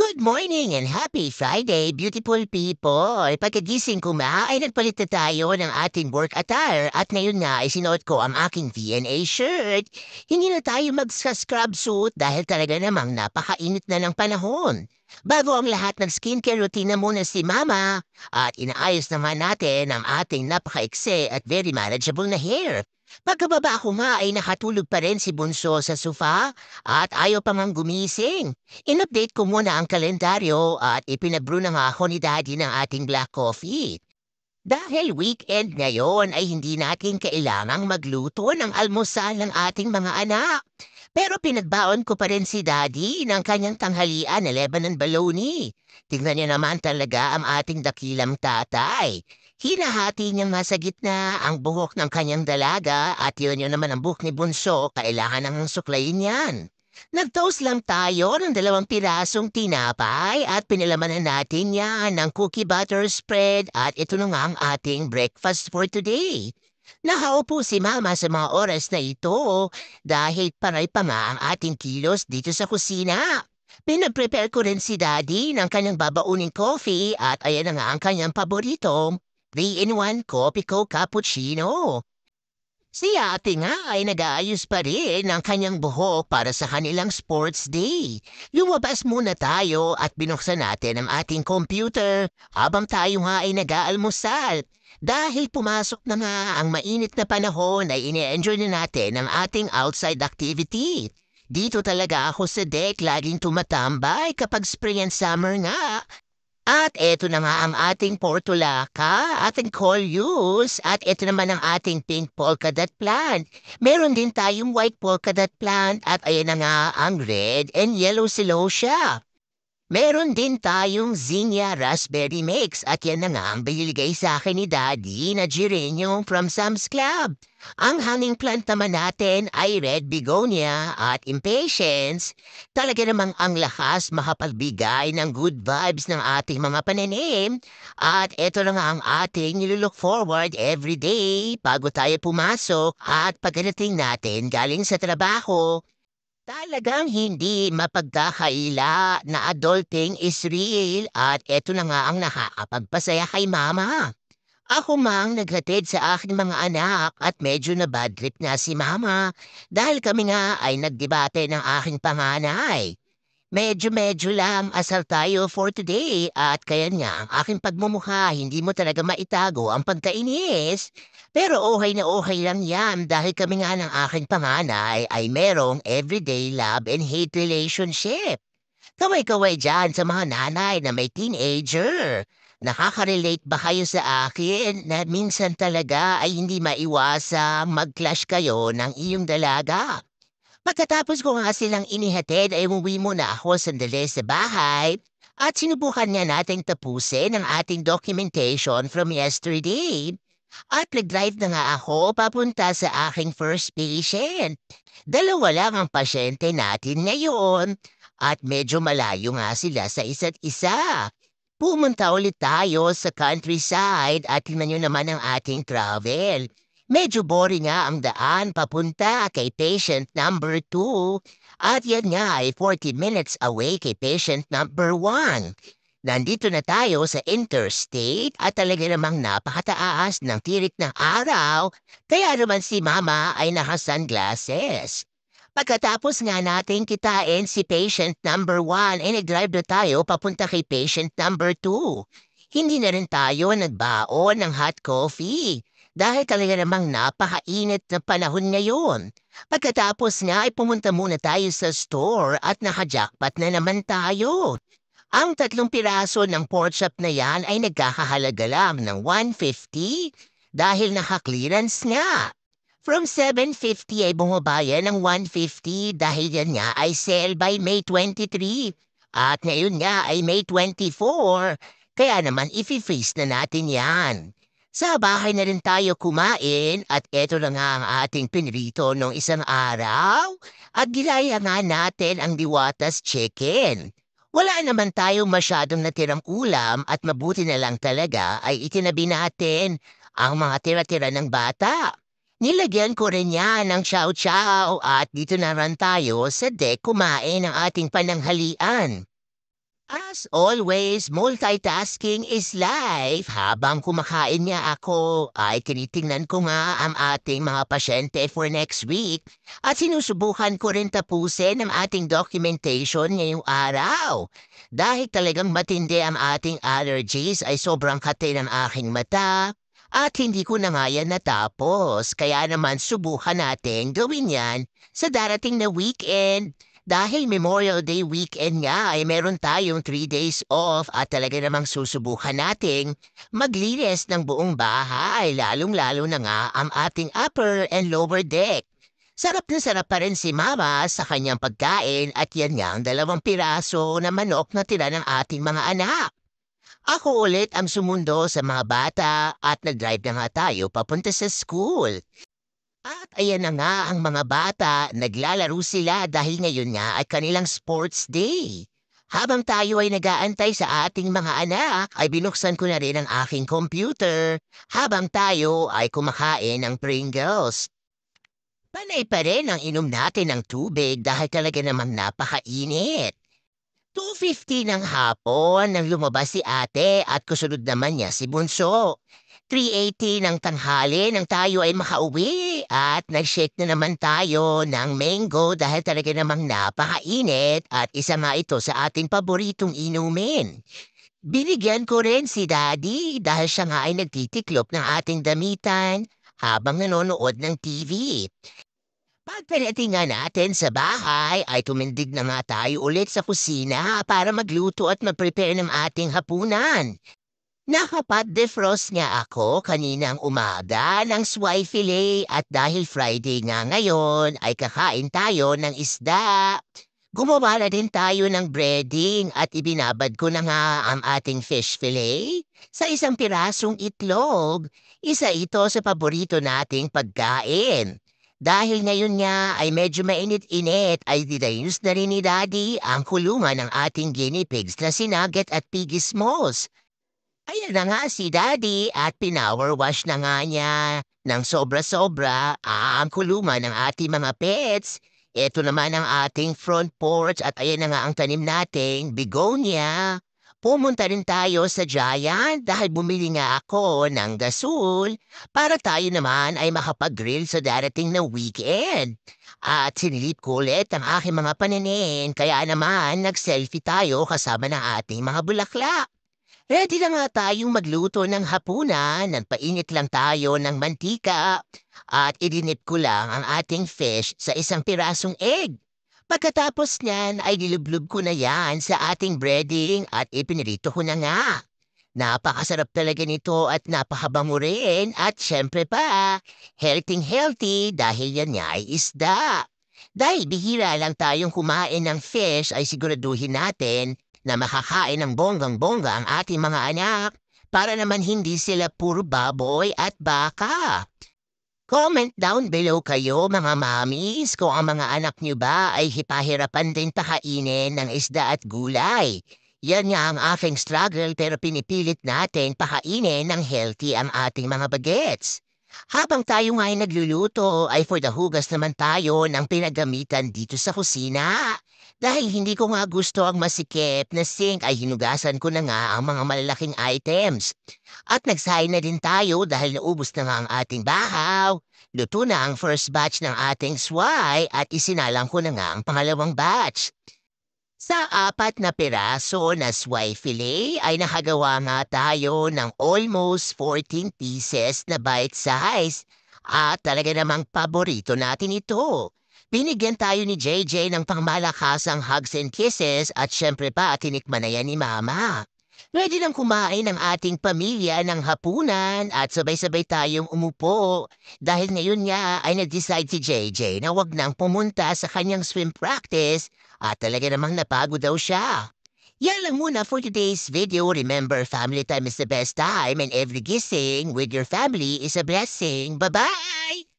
Good morning and happy Friday, beautiful people! Pagkagising ko ay nagpalit na tayo ng ating work attire at ngayon nga ay sinuot ko ang aking VNA shirt. Hindi na tayo mag-scrub suit dahil talaga namang napakainit na ng panahon. Bago ang lahat ng skincare routine na muna si Mama at inaayos naman natin ang ating napaka-ikse at very manageable na hair. Pagkababa ko nga ay nakatulog pa rin si Bunso sa sofa at ayaw pa mang gumising. In-update ko muna ang kalendaryo at ipinabrew na nga ako ni Daddy ng ating black coffee. Dahil weekend ngayon ay hindi natin kailangang magluto ng almusal ng ating mga anak. Pero pinagbaon ko pa rin si Daddy ng kanyang tanghalian na Lebanon bologna. Tingnan niya naman talaga ang ating dakilang tatay. Hinahati niyang nasa gitna ang buhok ng kanyang dalaga at yun naman ang buhok ni Bunso, kailangan nang suklayin yan. Nag-toast lang tayo ng 2 pirasong tinapay at pinilamanan natin yan ng cookie butter spread at ito na nga ang ating breakfast for today. Nakaupo si Mama sa mga oras na ito dahil panay pa nga ang ating kilos dito sa kusina. Pinag-prepare ko rin si Daddy ng kanyang babauning coffee at ayan na nga ang kanyang paborito, 3-in-1 Coffee Co Cappuccino. Si ate nga ay nag-aayos pa rin ng kanyang buhok para sa kanilang sports day. Lumabas muna tayo at binuksan natin ang ating computer habang tayo nga ay nag-aalmusal. Dahil pumasok na nga ang mainit na panahon ay ine-enjoy na natin ang ating outside activity. Dito talaga ako sa deck laging tumatambay kapag spring and summer nga. At eto na nga ang ating portulaca, ating coleus, at eto naman ang ating pink polka dot plant. Meron din tayong white polka dot plant at ayan na nga ang red and yellow celosia. Meron din tayong zinnia raspberry mix at yan na nga ang binigay sa akin ni Daddy na geranium from Sam's Club. Ang hanging plant naman natin ay red begonia at impatiens. Talaga namang ang lakas makapagbigay ng good vibes ng ating mga pananim. At ito na nga ang ating nilulook forward every day bago tayo pumasok at pagdating natin galing sa trabaho. Talagang hindi mapagkakaila na adulting is real at eto na nga ang nakakapagpasaya kay Mama. Ako mang naghatid sa aking mga anak at medyo na bad trip na si Mama dahil kami nga ay nagdebate ng aking panganay. Medyo-medyo lang asal tayo for today at kaya nga ang aking pagmumukha hindi mo talaga maitago ang pagkainis. Pero okay lang yan dahil kami nga ng aking panganay ay merong everyday love and hate relationship. Kaway-kaway dyan sa mga nanay na may teenager. Nakaka-relate ba kayo sa akin na minsan talaga ay hindi maiwasang mag-clash kayo ng iyong dalaga? Pagkatapos ko nga silang inihatid ay umuwi muna ako sandali sa bahay at sinubukan nga nating tapusin ang ating documentation from yesterday. At nag-drive na nga ako papunta sa aking first patient. Dalawa lang ang pasyente natin ngayon at medyo malayo nga sila sa isa't isa. Pumunta ulit tayo sa countryside at tingnan nyo naman ang ating travel. Medyo boring nga ang daan papunta kay patient number 2 at yan nga ay 40 minutes away kay patient number 1. Nandito na tayo sa interstate at talaga namang napakataas ng tirik ng araw kaya naman si Mama ay naka-sunglasses. Pagkatapos nga natin kitain si patient number 1 ay nag-drive na tayo papunta kay patient number 2. Hindi na rin tayo nagbaon ng hot coffee dahil talaga namang napakainit na panahon ngayon. Pagkatapos nga ay pumunta muna tayo sa store at naka-jackpot na naman tayo. Ang 3 piraso ng pork chop na yan ay nagkakahalaga lang ng 150 dahil naka-clearance nga. From 750 ay bumabaya ng 150 dahil yan nga ay sale by May 23 at ngayon nga ay May 24 kaya naman ifi-freeze na natin yan. Sa bahay na rin tayo kumain at eto na nga ang ating pinrito nung isang araw at gilaya nga natin ang diwatas chicken. Wala naman tayong masyadong natirang ulam at mabuti na lang talaga ay itinabi natin ang mga tira-tira ng bata. Nilagyan ko rin yan ng chow-chow at dito na rin tayo sa deck kumain ng ating pananghalian. As always, multitasking is life. Habang kumakain niya ako, ay tinitingnan ko nga ang ating mga pasyente for next week at sinusubukan ko rin tapusin ang ating documentation ngayong araw. Dahil talagang matindi ang ating allergies ay sobrang kate ng aking mata at hindi ko na nga yan natapos. Kaya naman subukan natin gawin yan sa darating na weekend. Dahil Memorial Day weekend nga ay meron tayong 3 days off at talaga namang susubukan nating maglinis ng buong bahay, lalong-lalo na nga ang ating upper and lower deck. Sarap na sarap pa rin si Mama sa kanyang pagkain at yan nga ang 2 piraso na manok na tira ng ating mga anak. Ako ulit ang sumundo sa mga bata at nag-drive na nga tayo papunta sa school. At ayan na nga ang mga bata, naglalaro sila dahil ngayon nga ay kanilang sports day. Habang tayo ay nag-aantay sa ating mga anak, ay binuksan ko na rin ang aking computer habang tayo ay kumakain ng Pringles. Panay pa rin ang inom natin ng tubig dahil talaga namang napakainit. 2:50 ng hapon nang lumabas si ate at kasunod naman niya si Bunso. 3:80 ng tanghali nang tayo ay makauwi at nag-shake na naman tayo ng mango dahil talaga namang napakainit at isa nga ito sa ating paboritong inumin. Binigyan ko rin si Daddy dahil siya nga ay nagtitiklop ng ating damitan habang nanonood ng TV. Pagparating nga natin sa bahay ay tumindig na nga tayo ulit sa kusina para magluto at mag-prepare ng ating hapunan. Nakapag-defrost nga ako kaninang umaga ng swai fillet at dahil Friday nga ngayon ay kakain tayo ng isda. Gumawa na din tayo ng breading at ibinabad ko na nga ang ating fish fillet sa 1 pirasong itlog. Isa ito sa paborito nating pagkain. Dahil ngayon nga ay medyo mainit-init ay dinayos na rin ni Daddy ang kulungan ng ating guinea pigs na si Nugget at Piggy Smalls. Ayan na nga si Daddy at pinower wash na nga niya ng sobra-sobra ang kulungan ng ating mga pets. Ito naman ang ating front porch at ayan na nga ang tanim nating begonia. Pumunta rin tayo sa Giant dahil bumili nga ako ng gasol para tayo naman ay makapag-grill sa darating na weekend. At sinilip ko ulit ang aking mga pananin kaya naman nag-selfie tayo kasama ng ating mga bulaklak. Ready na nga tayong magluto ng hapunan, nagpainit lang tayo ng mantika at idinip ko lang ang ating fish sa 1 pirasong egg. Pagkatapos niyan ay nilublob ko na yan sa ating breading at ipinirito ko na nga. Napakasarap talaga nito at napakabango rin at syempre pa, healthy dahil yan nga ay isda. Dahil bihira lang tayong kumain ng fish ay siguraduhin natin na makakain ng bonggang-bongga ang ating mga anak para naman hindi sila puro baboy at baka. Comment down below kayo mga mamis kung ang mga anak niyo ba ay hipahirapan din pakainin ng isda at gulay. Yan nga ang aking struggle pero pinipilit natin pakainin ng healthy ang ating mga bagets. Habang tayo nga ay nagluluto ay for the hugas naman tayo ng pinagamitan dito sa kusina. Dahil hindi ko nga gusto ang masikip na sink ay hinugasan ko na nga ang mga malalaking items. At nagsahin na din tayo dahil naubos na nga ang ating bahaw. Luto na ang first batch ng ating swai at isinalang ko na nga ang pangalawang batch. Sa 4 na piraso na swai fillet ay nakagawa nga tayo ng almost 14 pieces na bite size. At talaga namang paborito natin ito. Binigyan tayo ni JJ ng pangmalakasang hugs and kisses at syempre pa tinikman na yan ni Mama. Pwede nang kumain ng ating pamilya ng hapunan at sabay-sabay tayong umupo dahil ngayon nga ay nag-decide si JJ na wag nang pumunta sa kanyang swim practice at talaga namang napagod daw siya. Yan lang muna for today's video. Remember, family time is the best time and every gising with your family is a blessing. Bye-bye!